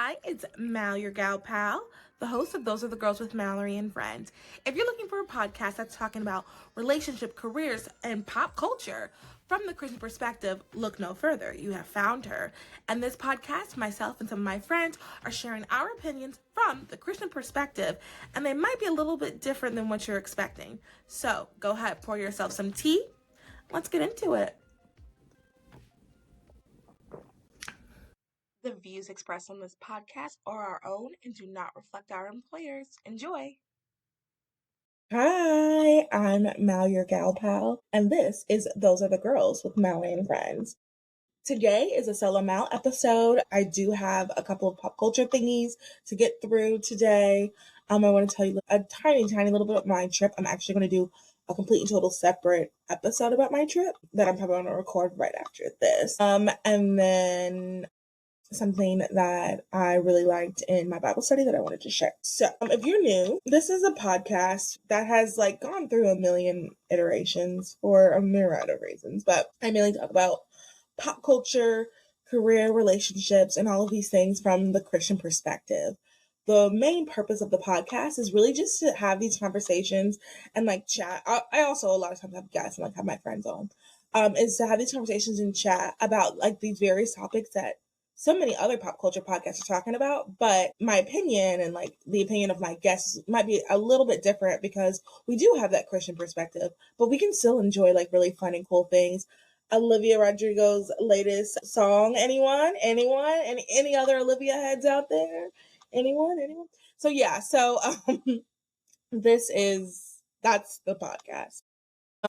Hi, it's Mal, your gal pal, the host of Those Are the Girls with Mallory and Friends. If you're looking for a podcast that's talking about relationship, careers, and pop culture from the Christian perspective, look no further. You have found her. And this podcast, myself and some of my friends are sharing our opinions from the Christian perspective, and they might be a little bit different than what you're expecting. So go ahead, pour yourself some tea. Let's get into it. The views expressed on this podcast are our own and do not reflect our employers. Enjoy. Hi, I'm Mal, your gal pal, and this is Those Are the Girls with Mallory and Friends. Today is a solo Mal episode. I do have a couple of pop culture thingies to get through today. I want to tell you a tiny little bit about my trip. I'm actually going to do a complete and total separate episode about my trip that I'm probably going to record right after this. And then something that I really liked in my Bible study that I wanted to share. So, if you're new, this is a podcast that has gone through a million iterations for a myriad of reasons, but I mainly talk about pop culture, career, relationships, and all of these things from the Christian perspective. The main purpose of the podcast is really just to have these conversations and chat. I also a lot of times have guests and have my friends on. Is to have these conversations and chat about these various topics that so many other pop culture podcasts are talking about, but my opinion and the opinion of my guests might be a little bit different because we do have that Christian perspective, but we can still enjoy really fun and cool things. Olivia Rodrigo's latest song, anyone? Any other Olivia heads out there? Anyone? So yeah, that's the podcast.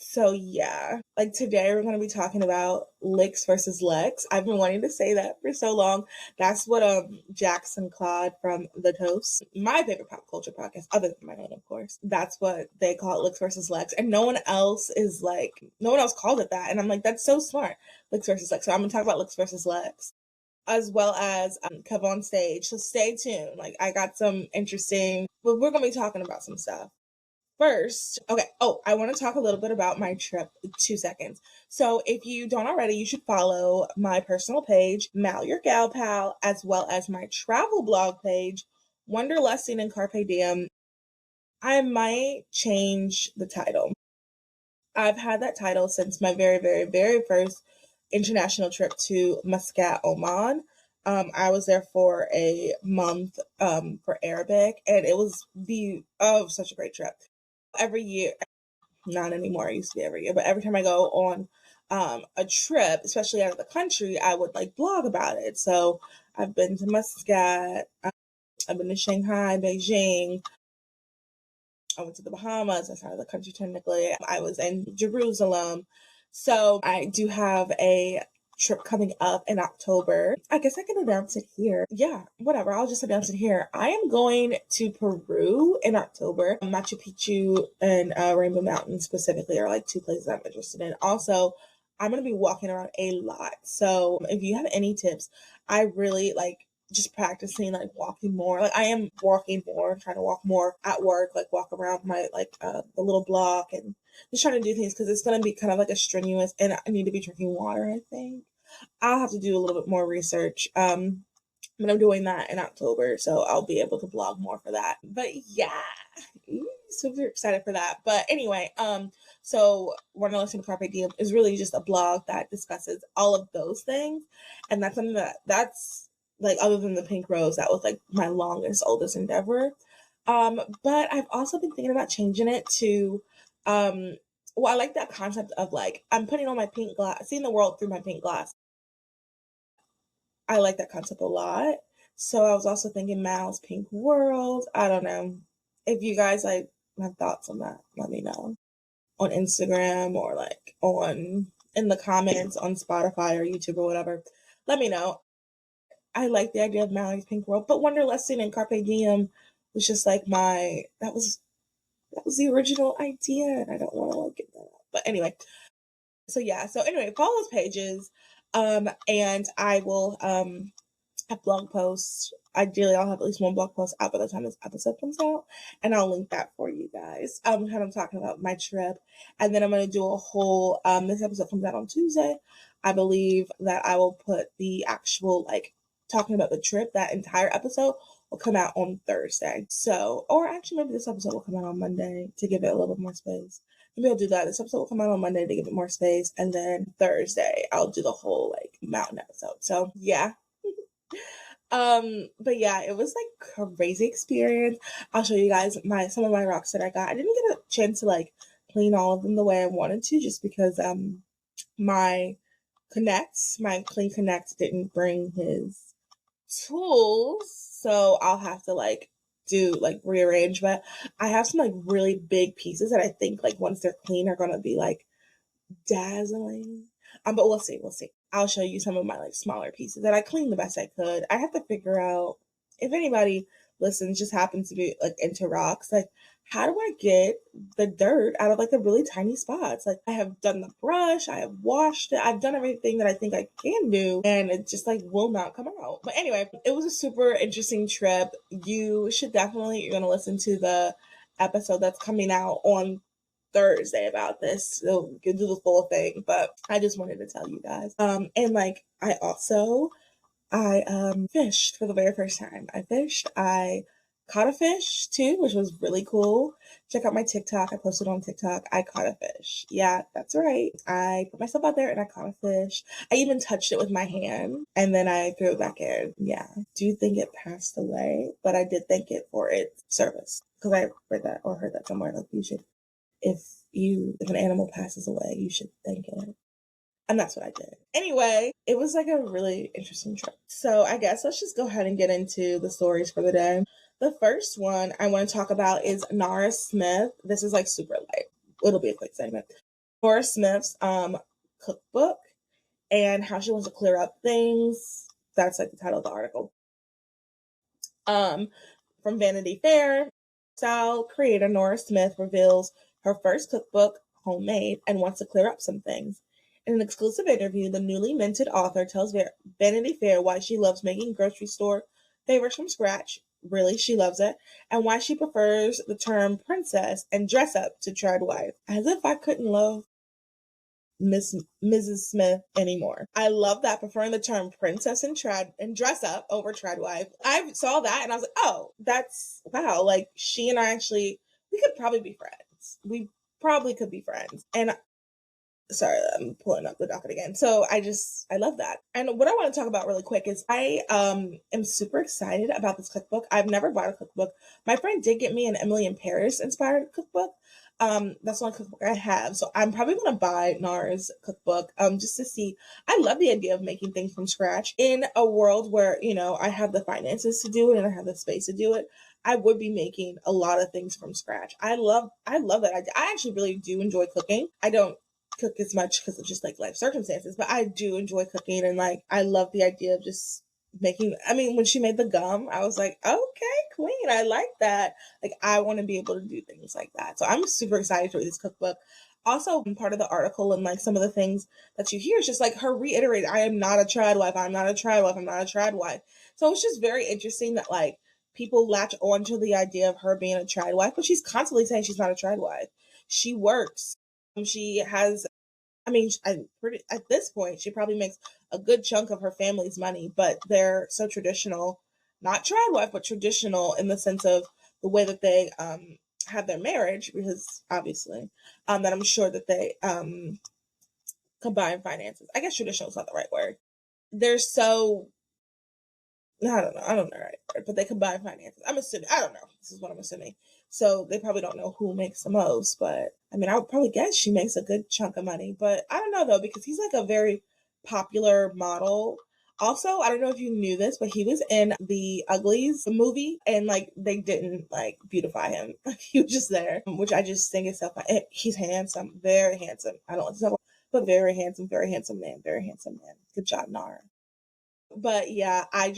So yeah, today we're going to be talking about Licks versus Lex. I've been wanting to say that for so long. That's what Jackson Claude from The Toast, my favorite pop culture podcast, other than my own, of course. That's what they call it, Licks versus Lex, and no one else called it that. And I'm that's so smart, Licks versus Lex. So I'm going to talk about Licks versus Lex, as well as KevOnStage. So stay tuned. I got some interesting. We're going to be talking about some stuff. First, okay. Oh, I want to talk a little bit about my trip. 2 seconds. So if you don't already, you should follow my personal page, Mal Your Gal Pal, as well as my travel blog page, Wanderlusting and Carpe Diem. I might change the title. I've had that title since my very, very, very first international trip to Muscat, Oman. I was there for a month for Arabic, and it was such a great trip. Every year, not anymore, it used to be every year, but every time I go on a trip, especially out of the country, I would blog about it. So I've been to Muscat, I've been to Shanghai, Beijing, I went to the Bahamas, that's out of the country technically. I was in Jerusalem. So I do have a trip coming up in October. I guess I can announce it here. Yeah, whatever. I'll just announce it here. I am going to Peru in October. Machu Picchu and Rainbow Mountain specifically are two places I'm interested in. Also, I'm going to be walking around a lot. So if you have any tips, I really just practicing walking more. I am walking more, trying to walk more at work, walk around my the little block and just trying to do things because it's going to be kind of a strenuous, and I need to be drinking water, I think. I'll have to do a little bit more research. But I'm doing that in October, so I'll be able to blog more for that. But yeah, super excited for that. But anyway, so Wanderlust Carpe Diem is really just a blog that discusses all of those things, and that's something that's other than the Pink Rose, that was my longest, oldest endeavor. But I've also been thinking about changing it to, well, I like that concept of I'm putting on my pink glass, seeing the world through my pink glass. I like that concept a lot. So I was also thinking Mal's Pink World. I don't know. If you guys have thoughts on that, let me know on Instagram or in the comments on Spotify or YouTube or whatever. Let me know. I like the idea of Mallory's Pink World, but Wanderlusting and Carpe Diem was just that was the original idea, and I don't want to get that out. But anyway, so anyway, follow those pages, and I will have blog posts. Ideally, I'll have at least one blog post out by the time this episode comes out, and I'll link that for you guys. I'm kind of talking about my trip, and then I'm going to do a whole, this episode comes out on Tuesday. I believe that I will put the actual, talking about the trip, that entire episode will come out on Thursday. So, or actually maybe this episode will come out on Monday to give it a little bit more space. Maybe I'll do that. This episode will come out on Monday to give it more space, and then Thursday I'll do the whole like mountain episode. So yeah. But yeah, it was like a crazy experience. I'll show you guys some of my rocks that I got. I didn't get a chance to like clean all of them the way I wanted to, just because my Clean Connect didn't bring his tools, so I'll have to like do like rearrange. But I have some like really big pieces that I think like once they're clean are gonna be like dazzling. But we'll see. I'll show you some of my like smaller pieces that I cleaned the best I could. I have to figure out if anybody listens just happens to be like into rocks, like how do I get the dirt out of like the really tiny spots? Like I have done the brush, I have washed it, I've done everything that I think I can do, and it just like will not come out. But anyway, it was a super interesting trip. You're gonna listen to the episode that's coming out on Thursday about this. So you can do the full thing, but I just wanted to tell you guys. And like I fished for the very first time. I caught a fish too, which was really cool. Check out my TikTok. I posted on TikTok. I caught a fish. Yeah, that's right. I put myself out there and I caught a fish. I even touched it with my hand and then I threw it back in. Yeah. Do think it passed away, but I did thank it for its service because I read that or heard that somewhere. Like if an animal passes away, you should thank it. And that's what I did. Anyway, it was like a really interesting trip. So I guess let's just go ahead and get into the stories for the day. The first one I want to talk about is Nara Smith. This is like super light. It'll be a quick segment. Nora Smith's cookbook and how she wants to clear up things. That's like the title of the article. From Vanity Fair, style creator Nora Smith reveals her first cookbook, Homemade, and wants to clear up some things. In an exclusive interview, the newly minted author tells Vanity Fair why she loves making grocery store favorites from scratch. Really, she loves it. And why she prefers the term princess and dress up to tradwife. As if I couldn't love Mrs. Smith anymore. I love that, preferring the term princess and dress up over tradwife. I saw that and I was like, oh, that's wow. Like she and I actually, we could probably be friends. We probably could be friends. And sorry, I'm pulling up the docket again. So I love that. And what I want to talk about really quick is I am super excited about this cookbook. I've never bought a cookbook. My friend did get me an Emily in Paris inspired cookbook. That's one cookbook I have. So I'm probably going to buy Nara's cookbook just to see. I love the idea of making things from scratch in a world where, I have the finances to do it and I have the space to do it. I would be making a lot of things from scratch. I love that idea. I actually really do enjoy cooking. I don't cook as much because of just like life circumstances, but I do enjoy cooking and like I love the idea of just when she made the gum, I was like, okay, queen, I like that. Like I want to be able to do things like that. So I'm super excited to read this cookbook. Also, part of the article and like some of the things that you hear is just like her reiterate, I am not a tradwife, I'm not a tradwife, I'm not a tradwife. So it's just very interesting that like people latch onto the idea of her being a tradwife, but she's constantly saying she's not a tradwife. She works. She has, at this point, she probably makes a good chunk of her family's money, but they're so traditional, not tradwife, but traditional in the sense of the way that they have their marriage, because obviously, that I'm sure that they combine finances. I guess traditional is not the right word. They're so, I don't know right word, but they combine finances. I'm assuming, I don't know. This is what I'm assuming. So they probably don't know who makes the most, but I would probably guess she makes a good chunk of money, but I don't know though, because he's like a very popular model. Also, I don't know if you knew this, but he was in the Uglies movie and like they didn't like beautify him. He was just there, which I just think is so funny. He's handsome, very handsome. I don't want to talk about, but very handsome man, very handsome man. Good job, Nara. But yeah, I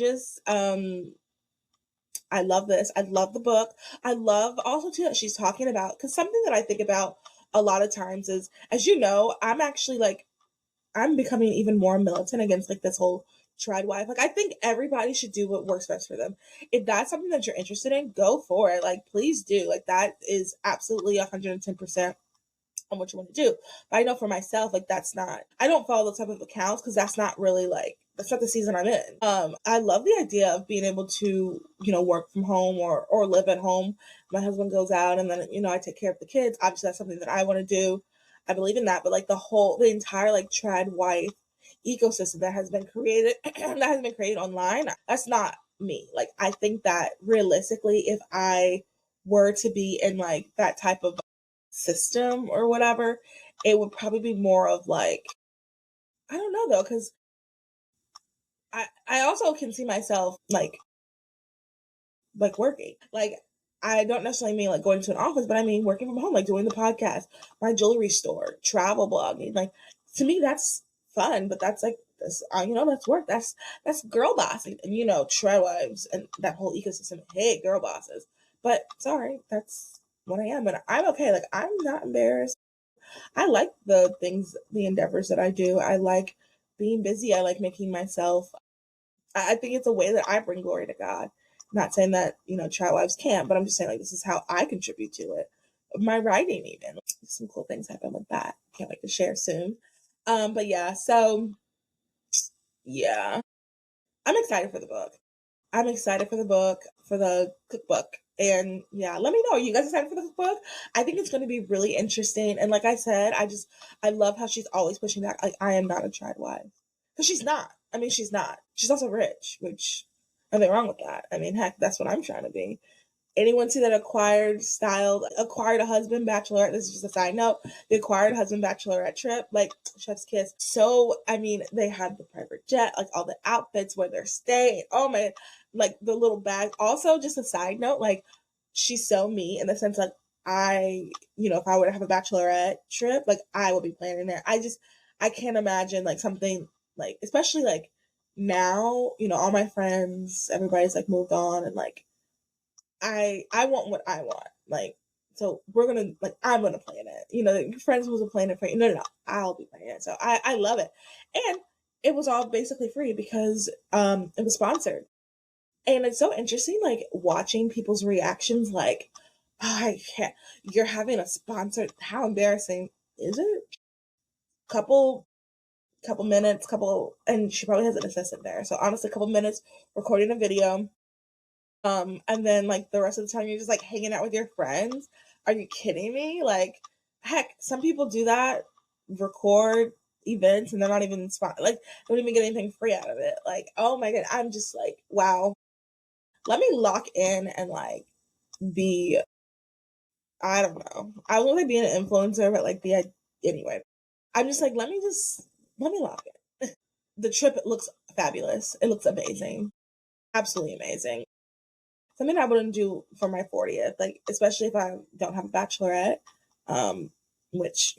love this. I love the book. I love also too that she's talking about, because something that I think about a lot of times is, as you know, I'm actually like, I'm becoming even more militant against like this whole tradwife. Like I think everybody should do what works best for them. If that's something that you're interested in, go for it. Like please do. Like that is absolutely 110% on what you want to do. But I know for myself, like I don't follow those type of accounts because that's not really like that's not the season I'm in. I love the idea of being able to, work from home or live at home. My husband goes out and then, I take care of the kids. Obviously that's something that I want to do. I believe in that, but like the entire like tradwife ecosystem that has been created, online, that's not me. Like, I think that realistically, if I were to be in like that type of system or whatever, it would probably be more of like, I don't know though, because I also can see myself like working. Like, I don't necessarily mean like going to an office, but I mean working from home, like doing the podcast, my jewelry store, travel blogging. Like, to me, that's fun, but that's like that's that's work. That's girl boss and tradwives and that whole ecosystem. Hey, girl bosses. But sorry, that's what I am, and I'm okay. Like, I'm not embarrassed. I like the endeavors that I do. I like being busy. I like making myself. I think it's a way that I bring glory to God. I'm not saying that, child wives can't, but I'm just saying like this is how I contribute to it. My writing, even some cool things happen with that. Can't wait to share soon. But yeah, so yeah, I'm excited for the book. I'm excited for the book, for the cookbook. And yeah, let me know. Are you guys excited for the cookbook? I think it's going to be really interesting. And like I said, I love how she's always pushing back. Like, I am not a tried wife. Because she's not. I mean, she's not. She's also rich, which, nothing wrong with that. I mean, heck, that's what I'm trying to be. Anyone see that acquired a husband bachelorette? This is just a side note. The acquired husband bachelorette trip, like chef's kiss. So, I mean, they had the private jet, like all the outfits where they're staying. Oh my, like the little bag. Also, just a side note, like, she's so me in the sense like if I were to have a bachelorette trip, like I would be planning it. I can't imagine like something like, especially like now, all my friends, everybody's like moved on and like I want what I want. Like, so I'm gonna plan it. Your friends was a plan it for you. No, I'll be planning it. So I love it. And it was all basically free because it was sponsored. And it's so interesting, like watching people's reactions, like, oh, I can't, you're having a sponsored, how embarrassing is it? Couple minutes, and she probably has an assistant there. So honestly, a couple minutes recording a video. And then like the rest of the time you're just like hanging out with your friends. Are you kidding me? Like, heck, some people do that, record events, and they're not even like, don't even get anything free out of it. Like, oh my god, I'm just like, wow. Let me lock in and like be, I don't know. I want to be an influencer, but like anyway. I'm just like, let me lock in. The trip looks fabulous. It looks amazing. Absolutely amazing. Something I wouldn't do for my 40th, like especially if I don't have a bachelorette, which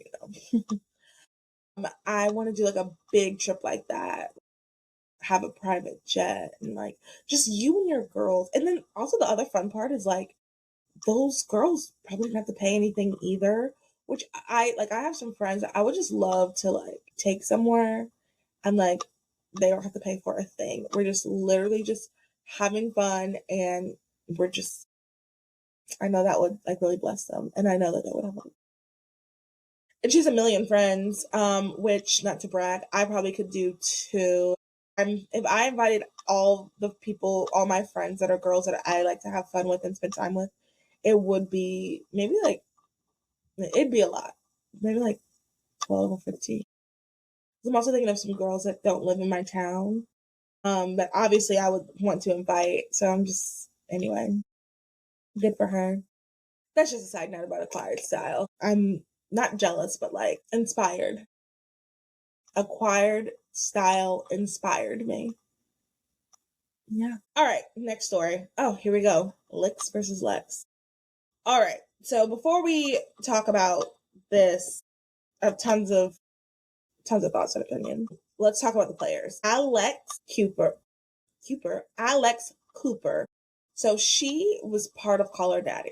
I want to do like a big trip like that, have a private jet, and like just you and your girls. And then also the other fun part is like those girls probably didn't have to pay anything either. Which I have some friends that I would just love to like take somewhere, and like they don't have to pay for a thing. We're just literally just having fun, and we're just, I know that would like really bless them, and I know that they would have. And she's a million friends, which, not to brag, I probably could do too. If I invited all the people, all my friends that are girls that I like to have fun with and spend time with, it would be maybe like, it'd be a lot, maybe like 12 or 15. I'm also thinking of some girls that don't live in my town, that obviously I would want to invite. So I'm just, anyway, good for her. That's just a side note about acquired style. I'm not jealous, but like inspired. Acquired style inspired me. Yeah. All right. Next story. Oh, here we go. Licks versus Lex. All right. So before we talk about this, I have tons of thoughts and opinions. Let's talk about the players. Alex Cooper. So she was part of Call Her Daddy,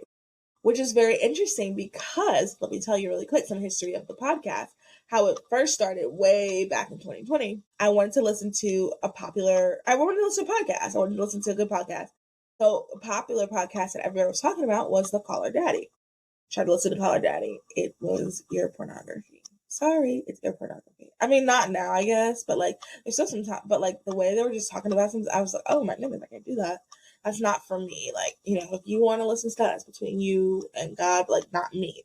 which is very interesting because, let me tell you really quick some history of the podcast, how it first started way back in 2020. I wanted to listen to a podcast. I wanted to listen to a good podcast. So a popular podcast that everyone was talking about was the Call Her Daddy. Tried to listen to Call Her Daddy. It was ear pornography. sorry, it's their pornography. I mean, not now, I guess, but like, there's still some time. But like the way they were just talking about something, I was like, oh my goodness, I can't do that. That's not for me. Like, if you want to listen to that, it's between you and God, but like not me.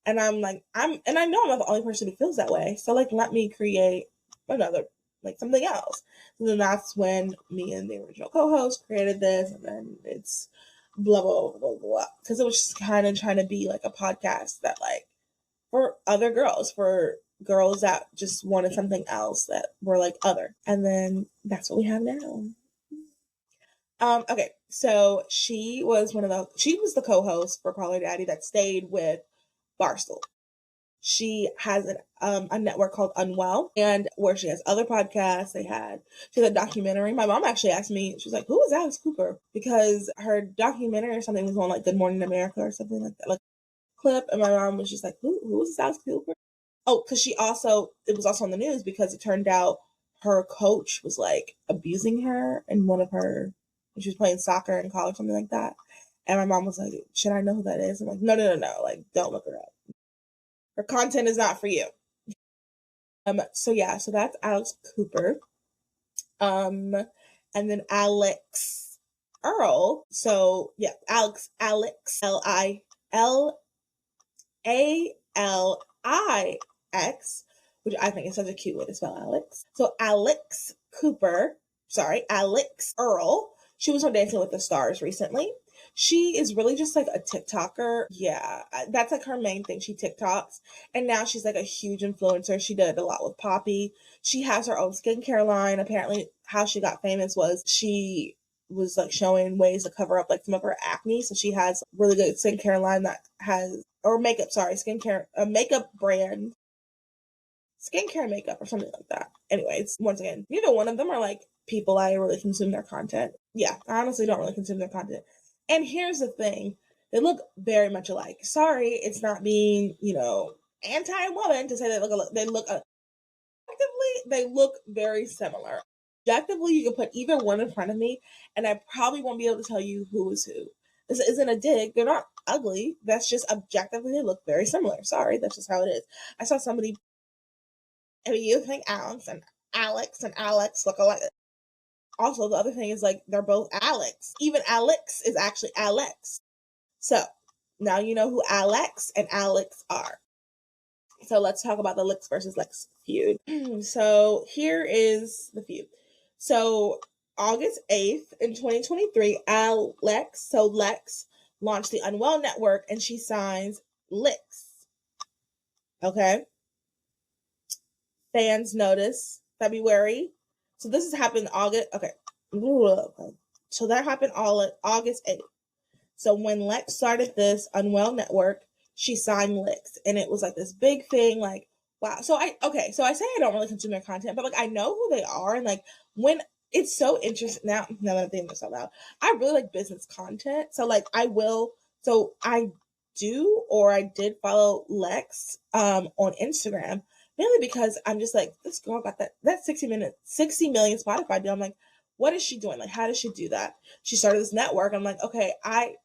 And I'm like, and I know I'm not the only person who feels that way. So like, let me create another, like something else. And then that's when me and the original co-host created this, and then it's blah, blah, blah, blah, blah. Because it was just kind of trying to be like a podcast that like, for other girls, for girls that just wanted something else that were like other. And then that's what we have now. Okay, so she was the co-host for Call Her Daddy that stayed with Barstool. She has a network called Unwell, and where she has other podcasts. She has a documentary. My mom actually asked me, she was like, who is Alex Cooper? Because her documentary or something was on like Good Morning America or something like that, like clip. And my mom was just like, who is Alex Cooper? Oh, because it was also on the news because it turned out her coach was like abusing her in when she was playing soccer in college, something like that. And my mom was like, should I know who that is? I'm like, no. Like, don't look her up. Her content is not for you. So that's Alex Cooper. And then Alex Earl. So yeah, Alex Lilix, which I think is such a cute way to spell Alex. So Alex Earl. She was on Dancing with the Stars recently. She is really just like a TikToker. Yeah, that's like her main thing. She TikToks. And now she's like a huge influencer. She did a lot with Poppy. She has her own skincare line. Apparently, how she got famous was she was like showing ways to cover up like some of her acne. So she has really good skincare line that has, or makeup, skincare, a makeup brand, skincare makeup or something like that. Anyways, once again, neither one of them are like people I really consume their content. Yeah, I honestly don't really consume their content. And here's the thing. They look very much alike. Sorry, it's not being, anti-woman to say they look objectively, they look very similar. Objectively, you can put either one in front of me, and I probably won't be able to tell you who is who. This isn't a dig. They're not ugly. That's just objectively, they look very similar. Sorry, that's just how it is. I saw somebody, you think Alex look alike. Also, the other thing is like they're both Alex. Even Alex is actually Alex. So now you know who Alex and Alex are. So let's talk about the Lex versus Lex feud. So here is the feud. So August 8th in 2023, Lex launched the Unwell Network and she signs Lix. Okay. Fans notice February. So this has happened August. Okay. So that happened August 8th. So when Lex started this Unwell Network, she signed Lex, and it was like this big thing, like, wow. So I say I don't really consume their content, but like I know who they are, and like when it's so interesting now that I'm thinking this out loud, I really like business content. So like I did follow Lex on Instagram, mainly because I'm just like, this girl got that 60 million Spotify deal. I'm like, what is she doing? Like, how does she do that? She started this network. I'm like, okay,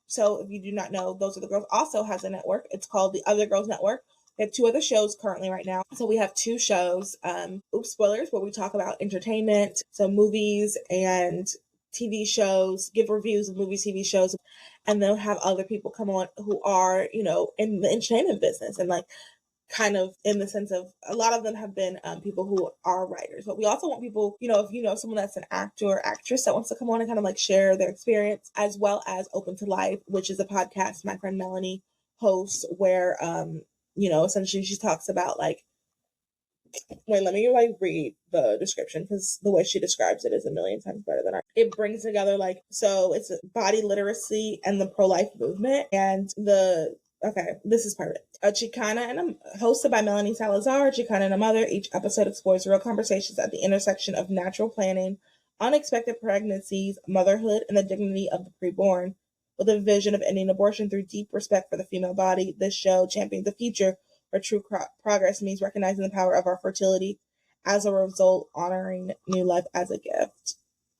so if you do not know, Those Are the Girls also has a network. It's called the Other Girls Network. We have 2 other shows currently right now. So we have 2 shows, Oops Spoilers, where we talk about entertainment, so movies and TV shows, give reviews of movies, TV shows, and then have other people come on who are, in the entertainment business and like kind of in the sense of a lot of them have been people who are writers, but we also want people, if you know someone that's an actor or actress that wants to come on and kind of like share their experience, as well as Open to Life, which is a podcast my friend Melanie hosts where essentially she talks about like, wait, let me like read the description because the way she describes it is a million times better than it brings together like, so it's body literacy and the pro-life movement and this is part of it. Hosted by Melanie Salazar, Chicana and a Mother. Each episode explores real conversations at the intersection of natural planning, unexpected pregnancies, motherhood, and the dignity of the preborn. With a vision of ending abortion through deep respect for the female body, this show champions the future where true progress means recognizing the power of our fertility. As a result, honoring new life as a gift.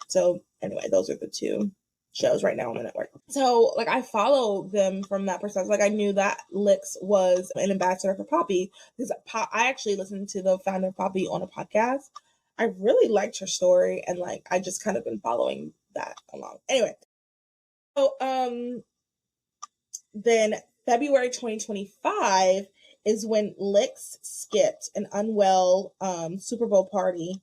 So anyway, those are the 2. shows right now on the network. So like I follow them from that perspective. Like I knew that Lix was an ambassador for Poppy because I actually listened to the founder of Poppy on a podcast. I really liked her story, and like I just kind of been following that along. Anyway, so then February 2025 is when Lix skipped an unwell Super Bowl party,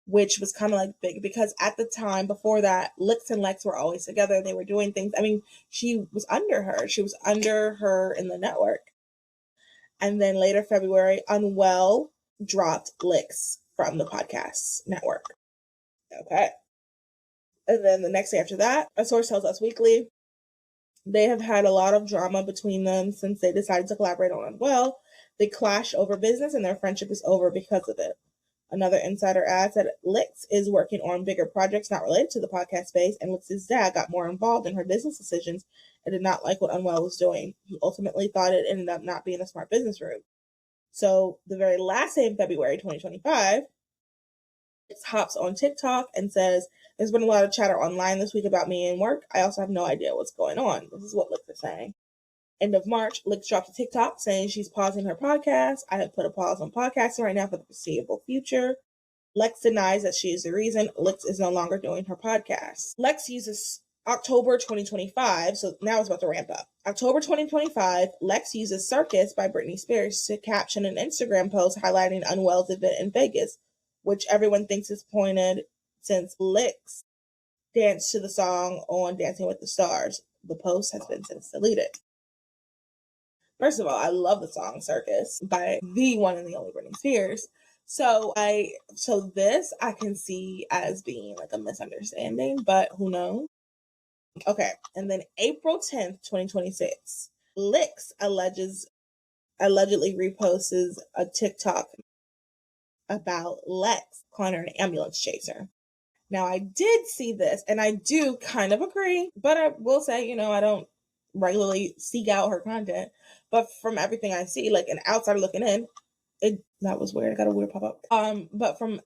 which was kind of like big because at the time before that, Lix and Lex were always together. They were doing things. I mean, she was under her. She was under her in the network. And then later February, Unwell dropped Lix from the podcast network. Okay. And then the next day after that, a source tells Us Weekly, they have had a lot of drama between them since they decided to collaborate on Unwell. They clash over business and their friendship is over because of it. Another insider adds that Lix is working on bigger projects not related to the podcast space, and Lix's dad got more involved in her business decisions and did not like what Unwell was doing. He ultimately thought it ended up not being a smart business route. So the very last day in February 2025, Lix hops on TikTok and says, "There's been a lot of chatter online this week about me and work. I also have no idea what's going on." This is what Lix is saying. End of March, Lix dropped a TikTok saying she's pausing her podcast. "I have put a pause on podcasting right now for the foreseeable future." Lex denies that she is the reason. Lix is no longer doing her podcast. Lex uses October 2025, so now it's about to ramp up. October 2025, Lex uses Circus by Britney Spears to caption an Instagram post highlighting Unwell's event in Vegas, which everyone thinks is pointed since Lix danced to the song on Dancing with the Stars. The post has been since deleted. First of all, I love the song Circus by the one and the only Britney Spears. So this I can see as being like a misunderstanding, but who knows? Okay, and then April 10th, 2026, Lix allegedly reposts a TikTok about Lex calling her an ambulance chaser. Now I did see this and I do kind of agree, but I will say, I don't regularly seek out her content, but from everything I see, like an outsider looking in, that was weird. I got a weird pop-up. But from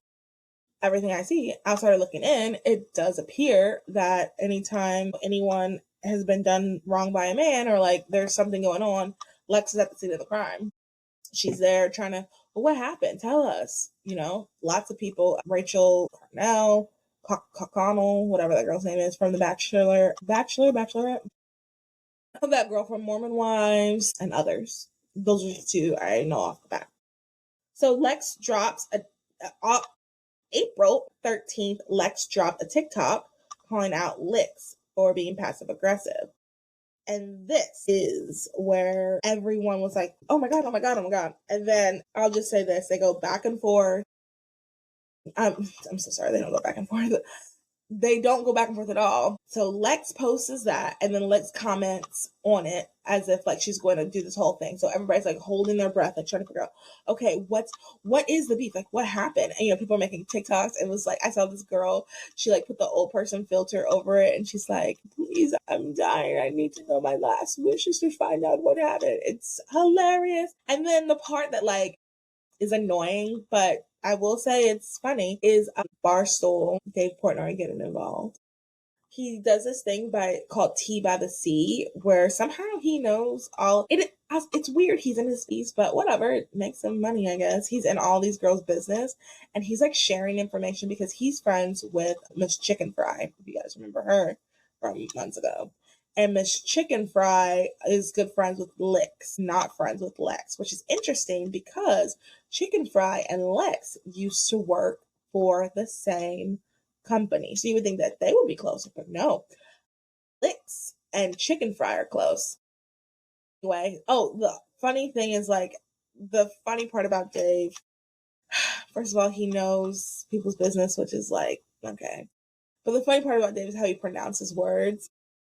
everything I see, outsider looking in, it does appear that anytime anyone has been done wrong by a man or like there's something going on, Lex is at the scene of the crime. She's there trying to, well, what happened? Tell us. Lots of people, Rachel Cornell, Connell, whatever that girl's name is from The Bachelorette. That girl from Mormon Wives and others. Those are the two I know off the bat. So Lex drops April 13th, Lex dropped a TikTok calling out Lix for being passive aggressive. And this is where everyone was like, oh my God, oh my God, oh my God. And then I'll just say this, they go back and forth. I'm so sorry, they don't go back and forth. They don't go back and forth at all. So Lex posts that and then Lex comments on it as if like she's going to do this whole thing. So everybody's like holding their breath, like trying to figure out, okay, what is the beef? Like what happened? And people are making TikToks. It was like, I saw this girl, she like put the old person filter over it and she's like, please, I'm dying. I need to know my last wishes to find out what happened. It's hilarious. And then the part that like is annoying, but I will say it's funny, is Barstool, Dave Portnoy getting involved. He does this thing called Tea by the Sea, where somehow he knows all it. It's weird. He's in his piece, but whatever. It makes him money, I guess. He's in all these girls' business, and he's like sharing information because he's friends with Miss Chicken Fry. If you guys remember her from months ago. And Miss Chicken Fry is good friends with Lix, not friends with Lex, which is interesting because Chicken Fry and Lex used to work for the same company. So you would think that they would be closer, but no. Lix and Chicken Fry are close. Anyway, the funny thing is like, the funny part about Dave, first of all, he knows people's business, which is like, okay. But the funny part about Dave is how he pronounces words.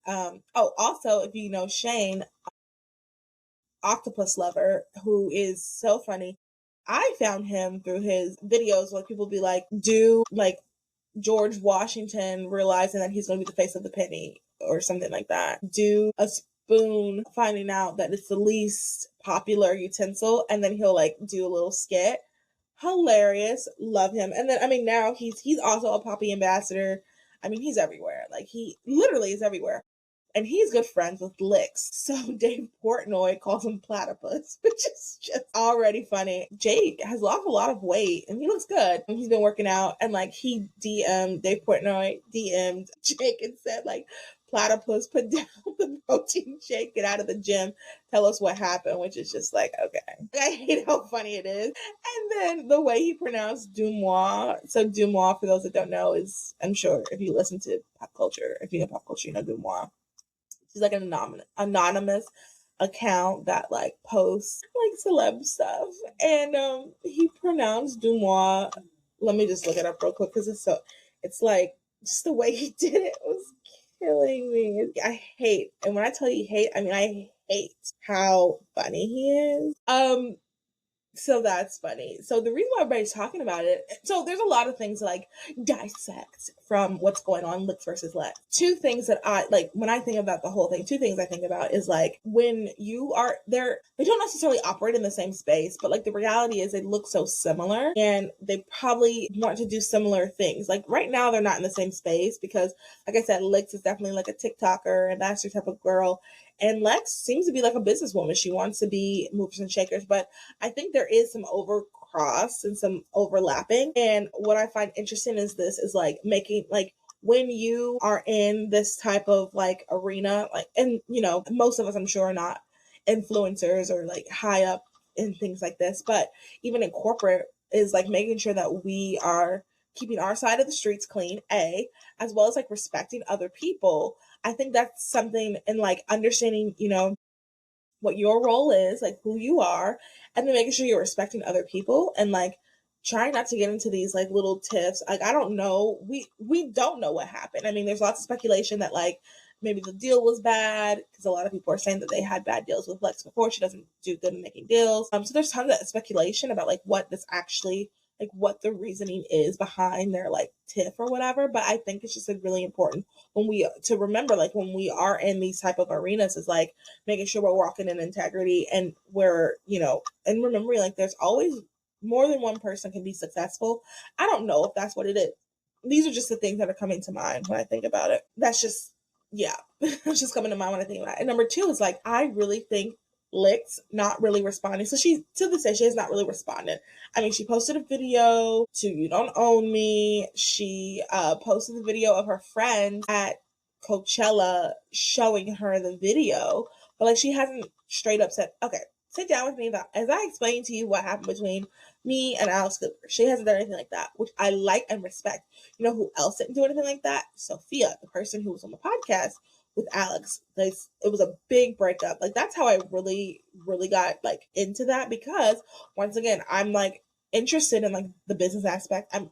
Also, if you know Shane, Octopus Lover, who is so funny, I found him through his videos where people be like, do like George Washington realizing that he's going to be the face of the penny or something like that. Do a spoon finding out that it's the least popular utensil, and then he'll like do a little skit. Hilarious. Love him. And then, now he's also a Poppy ambassador. I mean, he's everywhere. Like, he literally is everywhere. And he's good friends with Licks. So Dave Portnoy calls him Platypus, which is just already funny. Jake has lost a lot of weight and he looks good. He's been working out, and like he Dave Portnoy DM'd Jake and said, like, Platypus, put down the protein shake, get out of the gym, tell us what happened, which is just like, okay. I hate how funny it is. And then the way he pronounced Dumois. So Dumois, for those that don't know, is, I'm sure if you listen to pop culture, if you know pop culture, you know Dumois. She's like an anonymous account that like posts like celeb stuff, and he pronounced Dumois. Let me just look it up real quick because it's like just the way he did it was killing me. I hate, and when I tell you hate, I mean I hate how funny he is. So that's funny. So the reason why everybody's talking about it, so there's a lot of things to like dissect from what's going on Licks versus Lex. Two things that I like when I think about the whole thing, two things I think about is like when you are there, they don't necessarily operate in the same space, but like the reality is they look so similar and they probably want to do similar things. Like right now they're not in the same space because like I said, Licks is definitely like a TikToker and that's your type of girl. And Lex seems to be like a businesswoman. She wants to be movers and shakers, but I think there is some overcross and some overlapping. And what I find interesting is this is like making like when you are in this type of like arena, like, and you know, most of us I'm sure are not influencers or like high up in things like this, but even in corporate is like making sure that we are keeping our side of the streets clean, as well as like respecting other people. I think that's something in like understanding, you know, what your role is, like who you are, and then making sure you're respecting other people and like trying not to get into these like little tiffs. Like I don't know, we don't know what happened. I mean, there's lots of speculation that like maybe the deal was bad because a lot of people are saying that they had bad deals with Lex before. She doesn't do good in making deals. So there's tons of speculation about like what this actually like what the reasoning is behind their like tiff or whatever. But I think it's just like really important when we to remember like when we are in these type of arenas is like making sure we're walking in integrity and we're, you know, and remembering like there's always more than one person can be successful. I don't know if that's what it is. These are just the things that are coming to mind when I think about it. That's just, yeah, it's just coming to mind when I think about it. And number two is like, I really think Licks not really responding. So she, to this day, she has not really responded. I mean, she posted a video to You Don't Own Me. She posted the video of her friend at Coachella showing her the video, but like she hasn't straight up said, okay, sit down with me about as I explained to you what happened between me and Alex Cooper. She hasn't done anything like that, which I like and respect. You know who else didn't do anything like that? Sophia, the person who was on the podcast with Alex. It was a big breakup. Like that's how I really, really got like into that because once again, I'm like interested in like the business aspect. I'm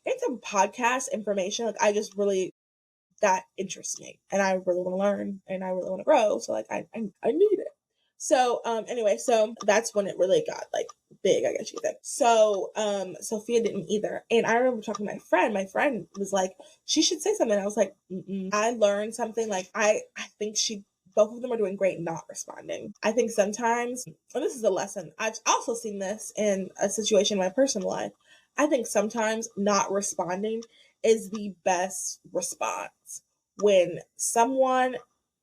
into podcast information. Like I just really that interests me and I really want to learn and I really want to grow. So like I need it. So anyway, so that's when it really got like big, I guess you could say. So Sophia didn't either. And I remember talking to my friend. My friend was like, she should say something. I was like, I learned something. Like I think both of them are doing great not responding. I think sometimes, and this is a lesson, I've also seen this in a situation in my personal life. I think sometimes not responding is the best response. When someone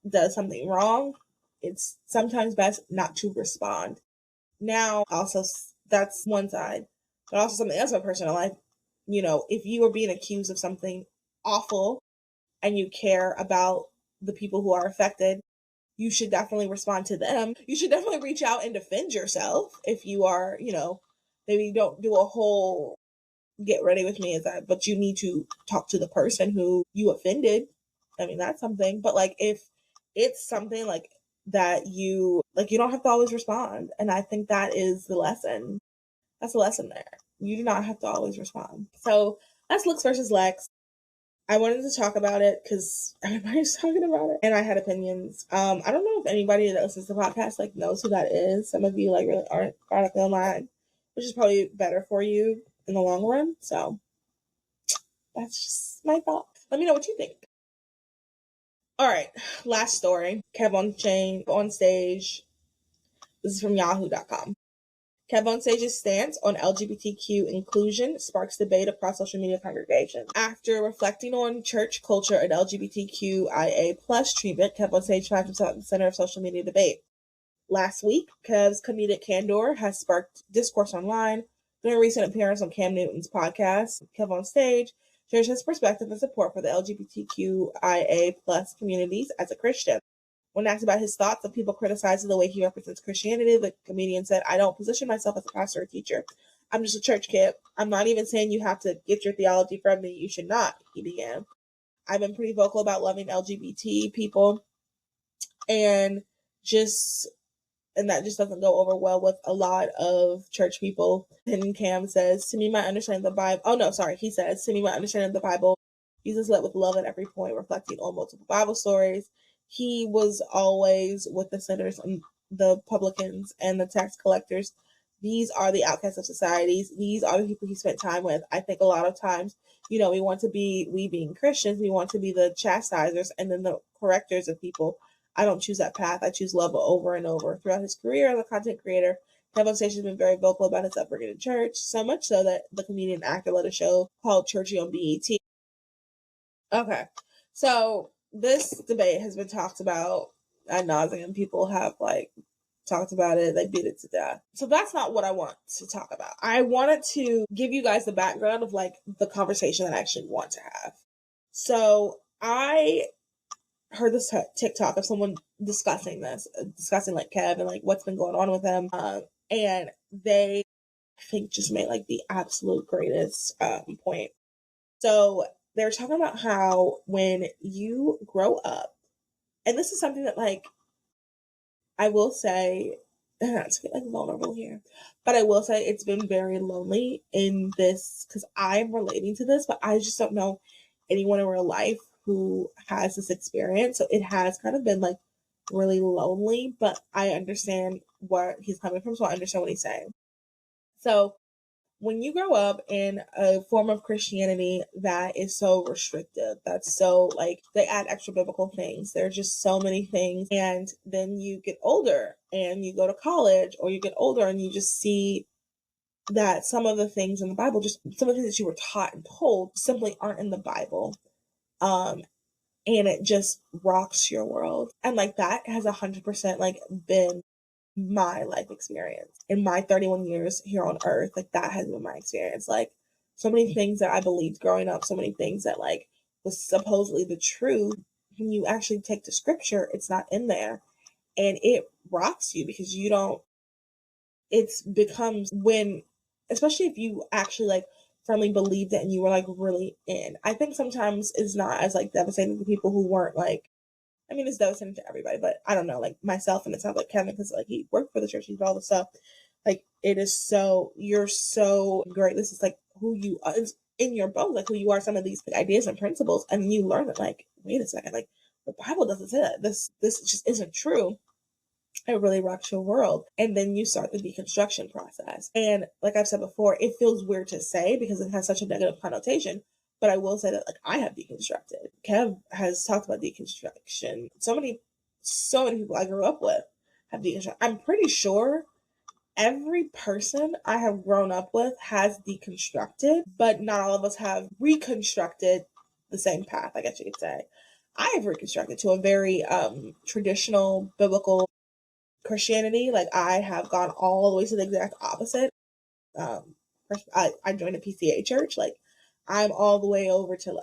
does something wrong, it's sometimes best not to respond. Now, also, that's one side, but also something else in my personal life. You know, if you are being accused of something awful and you care about the people who are affected, you should definitely respond to them. You should definitely reach out and defend yourself if you are, you know, maybe you don't do a whole get ready with me as that, but you need to talk to the person who you offended. I mean, that's something. But like if it's something like that you don't have to always respond. And I think that is the lesson. That's the lesson there. You do not have to always respond. So that's Looks versus Lex. I wanted to talk about it because everybody's talking about it and I had opinions. I don't know if anybody that listens to the podcast like knows who that is. Some of you like really aren't product online, which is probably better for you in the long run. So that's just my thought. Let me know what you think. All right, last story. KevOnStage. This is from yahoo.com. KevOnStage's stance on LGBTQ inclusion sparks debate across social media congregations. After reflecting on church culture and LGBTQIA plus treatment, KevOnStage finds himself at the center of social media debate. Last week, Kev's comedic candor has sparked discourse online. During a recent appearance on Cam Newton's podcast, KevOnStage shares his perspective and support for the LGBTQIA plus communities as a Christian. When asked about his thoughts of people criticizing the way he represents Christianity, the comedian said, "I don't position myself as a pastor or teacher. I'm just a church kid. I'm not even saying you have to get your theology from me. You should not," he began. "I've been pretty vocal about loving LGBT people and that just doesn't go over well with a lot of church people." And Cam says, "To me, my understanding of the Bible," he says, "To me, my understanding of the Bible, Jesus led with love at every point, reflecting on multiple Bible stories. He was always with the sinners and the publicans and the tax collectors. These are the outcasts of societies. These are the people he spent time with." I think a lot of times, we being Christians, we want to be the chastisers and then the correctors of people. I don't choose that path. I choose love over and over. Throughout his career as a content creator, KevOnStage has been very vocal about his upbringing in church, so much so that the comedian actor led a show called Churchy on BET. Okay, so this debate has been talked about ad nauseum. People have talked about it. They beat it to death. So that's not what I want to talk about. I wanted to give you guys the background of the conversation that I actually want to have. So I heard this TikTok of someone discussing Kev and what's been going on with him. And they, I think, just made the absolute greatest point. So they're talking about how when you grow up, and this is something that I will say, not to get vulnerable here, but I will say it's been very lonely in this because I'm relating to this, but I just don't know anyone in real life who has this experience. So it has kind of been really lonely, but I understand where he's coming from. So I understand what he's saying. So when you grow up in a form of Christianity that is so restrictive, that's so they add extra biblical things. There's just so many things. And then you get older and you go to college, or you get older and you just see that some of the things in the Bible, just some of the things that you were taught and told, simply aren't in the Bible. And it just rocks your world. And that has 100% been my life experience in my 31 years here on earth. That has been my experience. So many things that I believed growing up, so many things that was supposedly the truth, when you actually take the scripture, it's not in there. And it rocks you because it becomes especially if you actually firmly believed it and you were really in. I think sometimes it's not as devastating to people who weren't it's devastating to everybody, but I don't know, myself, and it sounds like Kevin, because he worked for the church, he did all this stuff. It is you're so great. This is who you are. It's in your bones, who you are, some of these ideas and principles, and you learn that wait a second, the Bible doesn't say that. This just isn't true. It really rocks your world. And then you start the deconstruction process. And like I've said before, it feels weird to say because it has such a negative connotation. But I will say that I have deconstructed. Kev has talked about deconstruction. So many people I grew up with have deconstructed. I'm pretty sure every person I have grown up with has deconstructed, but not all of us have reconstructed the same path, I guess you could say. I have reconstructed to a very traditional biblical Christianity. I have gone all the way to the exact opposite. I joined a PCA church. I'm all the way over to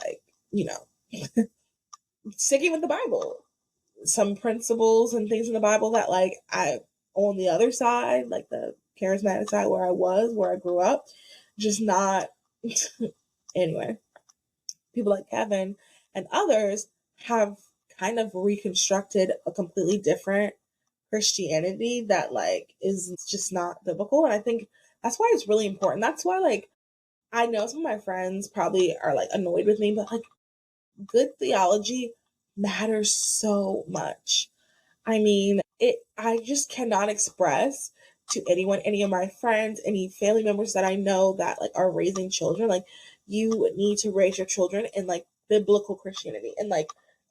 sticking with the Bible. Some principles and things in the Bible that I on the other side, the charismatic side where I grew up, just not. Anyway, people like Kevin and others have kind of reconstructed a completely different Christianity that is just not biblical. And I think that's why it's really important. That's why I know some of my friends probably are annoyed with me, but good theology matters so much. I just cannot express to anyone, any of my friends, any family members that I know that are raising children, you need to raise your children in biblical Christianity and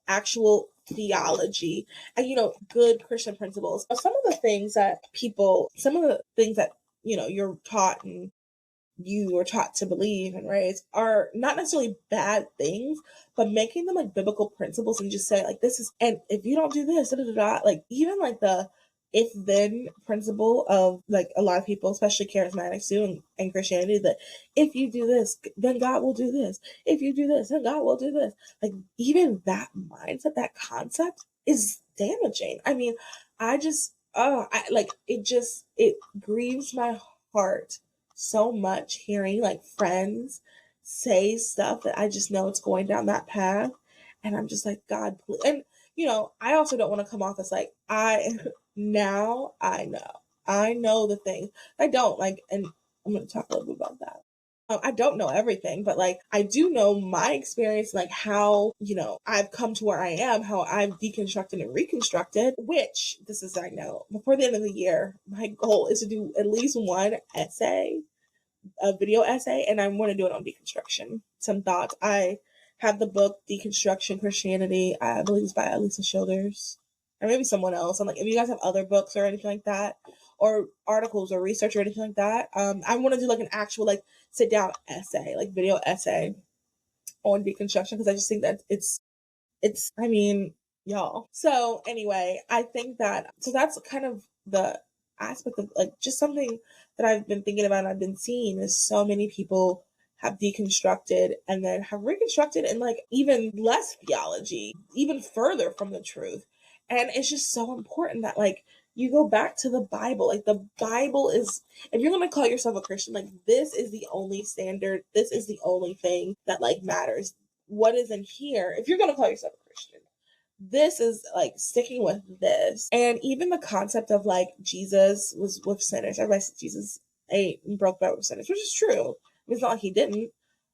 actual theology and good Christian principles. Some of the things that you're taught and you were taught to believe and raise are not necessarily bad things, but making them like biblical principles and just say like this is, and if you don't do this, da, da, da, da, like even like the if then principle of like a lot of people, especially charismatics do and Christianity, that if you do this, then God will do this. If you do this, then God will do this. Like even that mindset, that concept is damaging. I mean, I just it grieves my heart so much hearing like friends say stuff that I just know it's going down that path. And I'm just like, God, please. And, I also don't want to come off as like, now I know the things I don't like. And I'm going to talk a little bit about that. I don't know everything, but like I do know my experience, like how, I've come to where I am, how I've deconstructed and reconstructed, which this is, I know, before the end of the year, my goal is to do at least one essay, a video essay, and I want to do it on deconstruction. Some thoughts. I have the book Deconstruction Christianity. I believe it's by Lisa Childers, or maybe someone else. I'm like, if you guys have other books or anything like that, or articles or research or anything like that, I want to do like an actual like sit down essay, like video essay on deconstruction, because I just think that it's I mean, y'all. So anyway, I think so that's kind of the aspect of like just something that I've been thinking about and I've been seeing is so many people have deconstructed and then have reconstructed and like even less theology, even further from the truth. And it's just so important that like you go back to the Bible. Like the Bible is, if you're going to call yourself a Christian, like this is the only standard. This is the only thing that like matters. What is in here, if you're going to call yourself a Christian, this is like sticking with this. And even the concept of like Jesus was with sinners. Everybody says Jesus ate and broke bread with sinners, which is true. I mean, it's not like he didn't.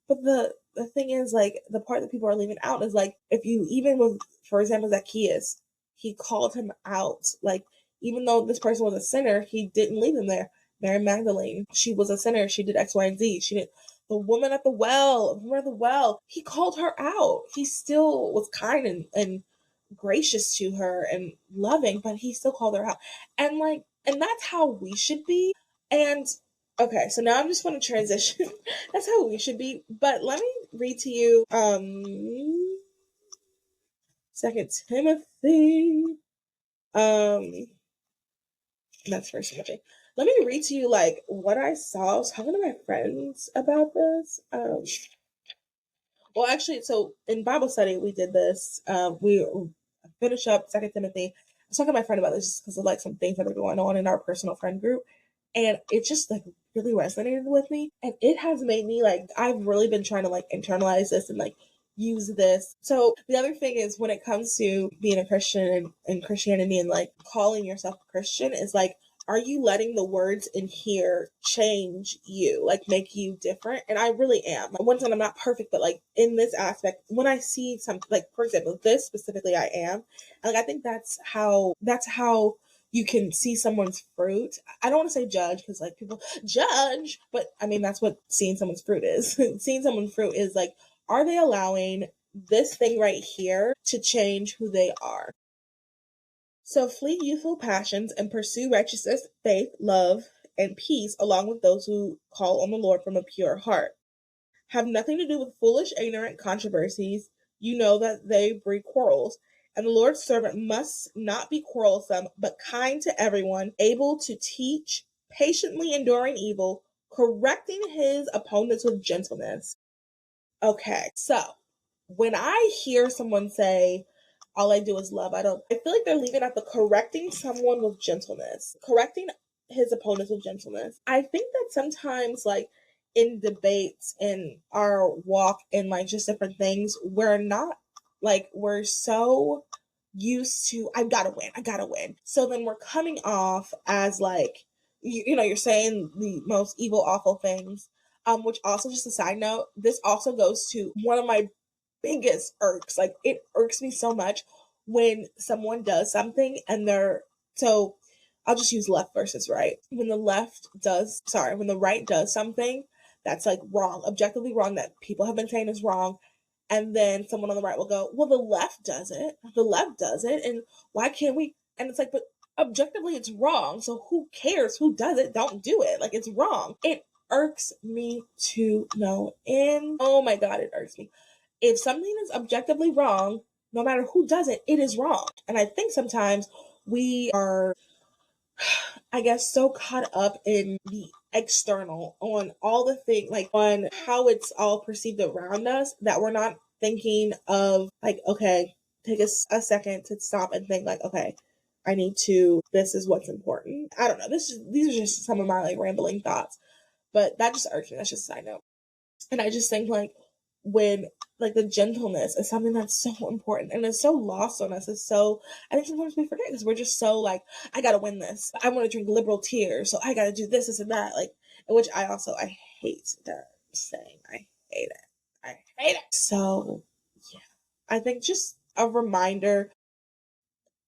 But the thing is, like, the part that people are leaving out is like, if you even with, for example, Zacchaeus, he called him out. Like, even though this person was a sinner, he didn't leave him there. Mary Magdalene, she was a sinner. She did X, Y, and Z. She didn't. The woman at the well, he called her out. He still was kind and gracious to her and loving, but he still called her out. And like, and that's how we should be. And okay, so now I'm just going to transition. That's how we should be. But let me read to you, 2 Timothy, that's First Timothy. Let me read to you like what I saw. I was talking to my friends about this. Well, actually, so in Bible study we did this. We finished up 2 Timothy. I was talking to my friend about this just because of like some things that are going on in our personal friend group, and it just like really resonated with me. And it has made me like I've really been trying to like internalize this and like use this. So the other thing is when it comes to being a Christian and Christianity and like calling yourself a Christian is like, are you letting the words in here change you, like make you different? And I really am. Like, once again, I'm not perfect, but like in this aspect, when I see something, like for example, this specifically, I am. And like I think that's how you can see someone's fruit. I don't want to say judge because like people judge, but I mean that's what seeing someone's fruit is. Seeing someone's fruit is like, are they allowing this thing right here to change who they are? So flee youthful passions and pursue righteousness, faith, love, and peace along with those who call on the Lord from a pure heart. Have nothing to do with foolish, ignorant controversies. You know that they breed quarrels. And the Lord's servant must not be quarrelsome, but kind to everyone, able to teach, patiently enduring evil, correcting his opponents with gentleness. Okay, so when I hear someone say, all I do is love, I feel like they're leaving out the correcting someone with gentleness, correcting his opponents with gentleness. I think that sometimes, like, in debates in our walk and like just different things, we're so used to, I gotta win. So then we're coming off as like, you're saying the most evil, awful things. Which also, just a side note, this also goes to one of my biggest irks. Like, it irks me so much when someone does something and so I'll just use left versus right. When the right does something that's like wrong, objectively wrong, that people have been saying is wrong, and then someone on the right will go, well, the left does it, and why can't we? And it's like, but objectively it's wrong. So who cares who does it? Don't do it. Like, it's wrong. It irks me to no end. Oh my God, it irks me. If something is objectively wrong, no matter who does it, it is wrong. And I think sometimes we are, I guess, so caught up in the external, on all the things, like on how it's all perceived around us, that we're not thinking of, like, okay, take a second to stop and think, like, okay, I need to, this is what's important. I don't know. These are just some of my like rambling thoughts, but that just irks me. That's just a side note. And I just think, like, when, like, the gentleness is something that's so important and it's so lost on us. It's so, I think sometimes we forget because we're just so like, I gotta win this. I want to drink liberal tears, so I gotta do this and that. Like, which I hate that saying. I hate it. I hate it. So yeah, I think just a reminder.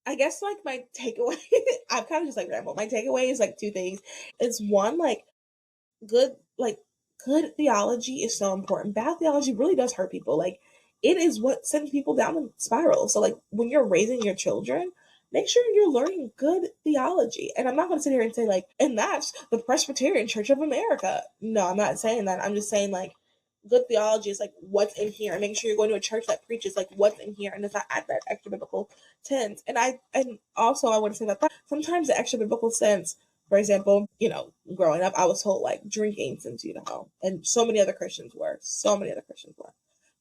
I guess like my takeaway, I'm kind of just like ramble. My takeaway is like two things. It's one, like, good like good theology is so important. Bad theology really does hurt people. Like, it is what sends people down the spiral. So like, when you're raising your children, make sure you're learning good theology. And I'm not going to sit here and say like, and that's the Presbyterian Church of America. No, I'm not saying that. I'm just saying, like, good theology is like what's in here, and make sure you're going to a church that preaches like what's in here and it's not at that extra biblical sense. And also I want to say that sometimes the extra biblical sense, for example, growing up, I was told like drinking sends you to hell, and so many other Christians were.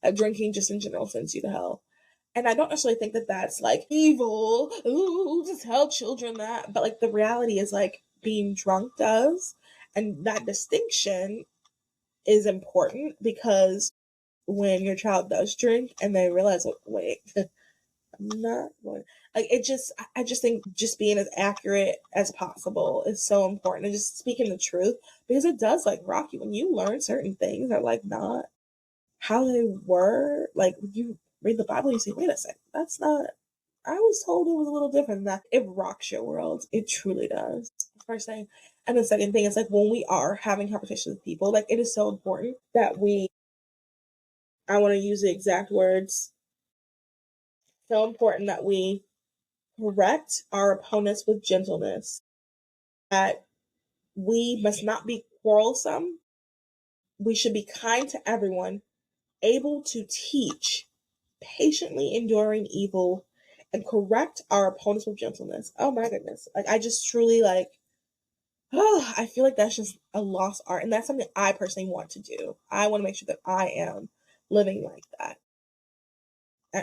Like, drinking just in general sends you to hell. And I don't necessarily think that that's like evil. Ooh, to tell children that. But like, the reality is, like, being drunk does. And that distinction is important, because when your child does drink and they realize, like, wait, I'm not going, like, I just think just being as accurate as possible is so important, and just speaking the truth, because it does like rock you when you learn certain things are like not how they were. Like, when you read the Bible, you say, wait a second, that's not, I was told it was a little different than that. It rocks your world. It truly does. First thing. And the second thing is, like, when we are having conversations with people, like, it is so important that I want to use the exact words, so important that we correct our opponents with gentleness, that we must not be quarrelsome. We should be kind to everyone, able to teach, patiently enduring evil, and correct our opponents with gentleness. Oh my goodness. Like, I just truly, like, oh, I feel like that's just a lost art. And that's something I personally want to do. I want to make sure that I am living like that.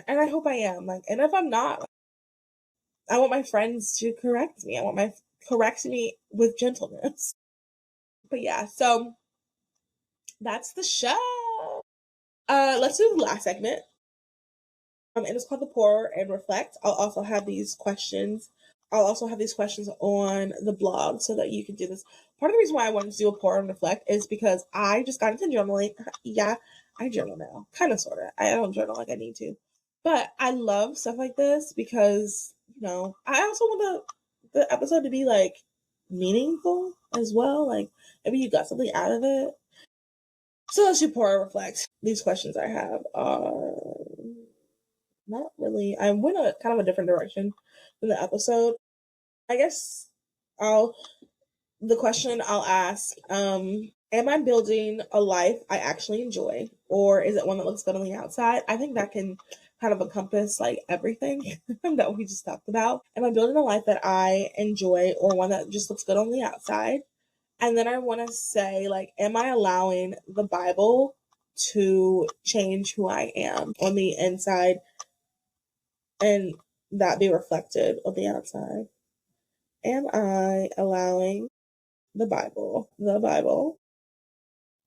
And I hope I am. Like, and if I'm not, I want my friends to correct me. Correct me with gentleness. But yeah, so that's the show. Let's do the last segment. And it's called the Pour and Reflect. I'll also have these questions. I'll also have these questions on the blog so that you can do this. Part of the reason why I wanted to do a Pour and Reflect is because I just got into journaling. Yeah, I journal now. Kind of, sort of. I don't journal like I need to. But I love stuff like this because, I also want the episode to be, like, meaningful as well. Like, maybe you got something out of it. So let's do Pour and Reflect. These questions I have are not really. I went a kind of a different direction than the episode. I guess the question I'll ask, am I building a life I actually enjoy, or is it one that looks good on the outside? I think that can kind of encompass like everything that we just talked about. Am I building a life that I enjoy, or one that just looks good on the outside? And then I want to say, like, am I allowing the Bible to change who I am on the inside, and that be reflected on the outside? Am I allowing the Bible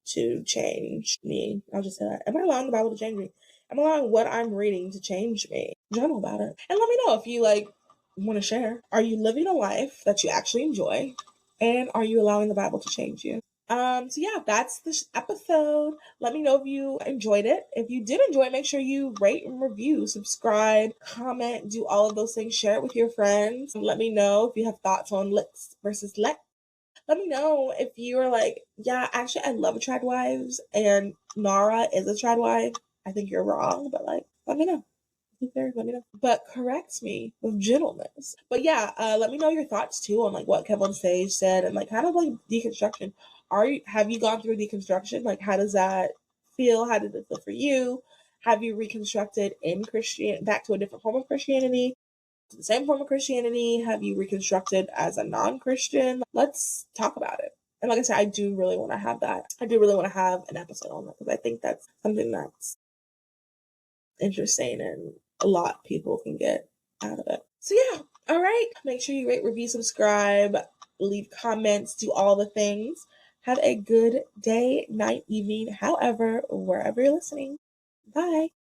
to change me? I'll just say that. Am I allowing the Bible to change me? Am I allowing what I'm reading to change me? Journal about it. And let me know if you, like, want to share. Are you living a life that you actually enjoy? And are you allowing the Bible to change you? So yeah, that's this episode. Let me know if you enjoyed it. If you did enjoy it, make sure you rate and review, subscribe, comment, do all of those things. Share it with your friends. Let me know if you have thoughts on licks versus let. Let me know if you're like, yeah, actually, I love tradwives, and Nara is a tradwife. I think you're wrong, but, like, let me know. let me know. But correct me with gentleness. But yeah, let me know your thoughts too on like what KevOnStage said and like kind of like deconstruction. Have you gone through deconstruction? Like how does that feel? How did it feel for you? Have you reconstructed in Christian back to a different form of Christianity? The same form of Christianity? Have you reconstructed as a non-Christian? Let's talk about it. And like I said, I do really want to have that. I do really want to have an episode on that because I think that's something that's interesting and a lot of people can get out of it. So yeah, all right. Make sure you rate, review, subscribe, leave comments, do all the things. Have a good day, night, evening, however, wherever you're listening. Bye.